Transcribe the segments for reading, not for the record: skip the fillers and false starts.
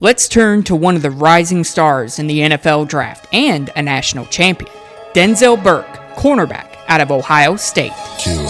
Let's turn to one of the rising stars in the NFL draft and a national champion, Denzel Burke, cornerback out of Ohio State. Killer.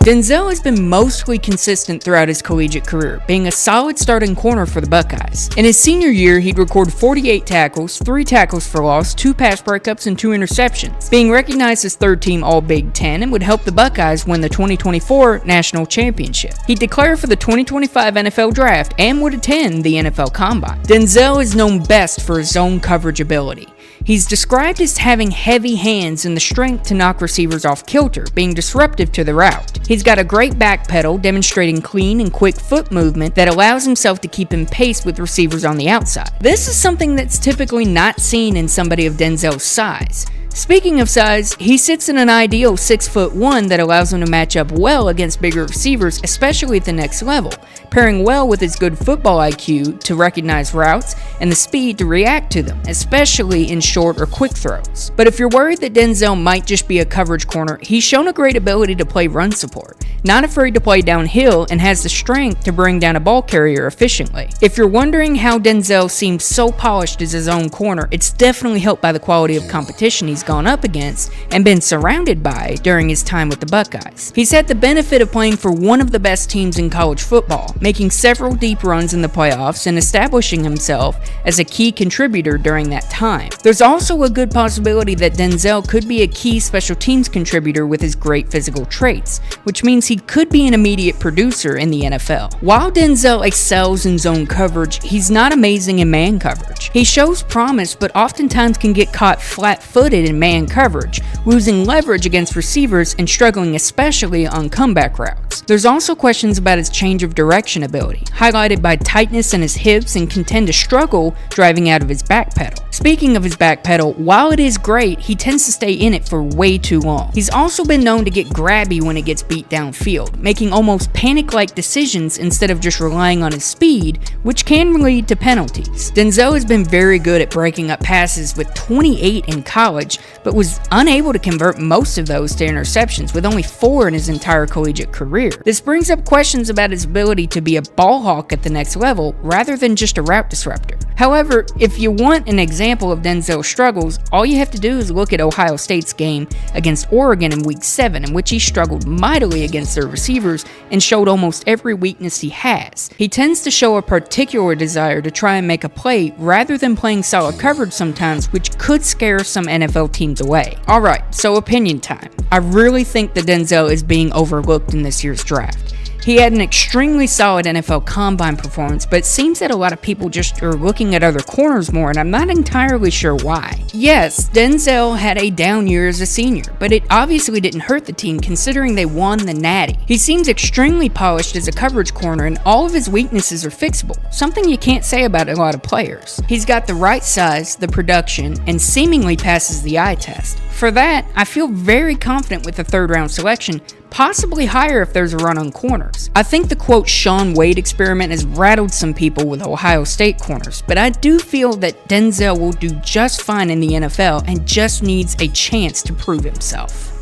Denzel has been mostly consistent throughout his collegiate career, being a solid starting corner for the Buckeyes. In his senior year, he'd record 48 tackles, 3 tackles for loss, 2 pass breakups, and 2 interceptions, being recognized as third-team All-Big Ten and would help the Buckeyes win the 2024 national championship. He'd declare for the 2025 NFL Draft and would attend the NFL Combine. Denzel is known best for his zone coverage ability. He's described as having heavy hands and the strength to knock receivers off kilter, being disruptive to the route. He's got a great back pedal, demonstrating clean and quick foot movement that allows himself to keep in pace with receivers on the outside. This is something that's typically not seen in somebody of Denzel's size. Speaking of size, he sits in an ideal 6'1" that allows him to match up well against bigger receivers, especially at the next level, pairing well with his good football IQ to recognize routes and the speed to react to them, especially in short or quick throws. But if you're worried that Denzel might just be a coverage corner, he's shown a great ability to play run support, not afraid to play downhill, and has the strength to bring down a ball carrier efficiently. If you're wondering how Denzel seems so polished as his own corner, it's definitely helped by the quality of competition he's gone up against and been surrounded by during his time with the Buckeyes. He's had the benefit of playing for one of the best teams in college football, making several deep runs in the playoffs and establishing himself as a key contributor during that time. There's also a good possibility that Denzel could be a key special teams contributor with his great physical traits, which means he could be an immediate producer in the NFL. While Denzel excels in zone coverage, he's not amazing in man coverage. He shows promise, but oftentimes can get caught flat-footed in man coverage, losing leverage against receivers and struggling especially on comeback routes. There's also questions about his change of direction ability, highlighted by tightness in his hips, and can tend to struggle driving out of his back pedal. Speaking of his back pedal, while it is great, he tends to stay in it for way too long. He's also been known to get grabby when it gets beat downfield, making almost panic-like decisions instead of just relying on his speed, which can lead to penalties. Denzel has been very good at breaking up passes with 28 in college, but was unable to convert most of those to interceptions, with only 4 in his entire collegiate career. This brings up questions about his ability to be a ball hawk at the next level rather than just a route disruptor. However, if you want an example of Denzel's struggles, all you have to do is look at Ohio State's game against Oregon in Week 7, in which he struggled mightily against their receivers and showed almost every weakness he has. He tends to show a particular desire to try and make a play rather than playing solid coverage sometimes, which could scare some NFL teams away. Alright, so opinion time. I really think that Denzel is being overlooked in this year's draft. He had an extremely solid NFL Combine performance, but it seems that a lot of people just are looking at other corners more, and I'm not entirely sure why. Yes, Denzel had a down year as a senior, but it obviously didn't hurt the team considering they won the Natty. He seems extremely polished as a coverage corner, and all of his weaknesses are fixable, something you can't say about a lot of players. He's got the right size, the production, and seemingly passes the eye test. For that, I feel very confident with the 3rd round selection, possibly higher if there's a run on corners. I think the quote Shaun Wade experiment has rattled some people with Ohio State corners, but I do feel that Denzel will do just fine in the NFL and just needs a chance to prove himself.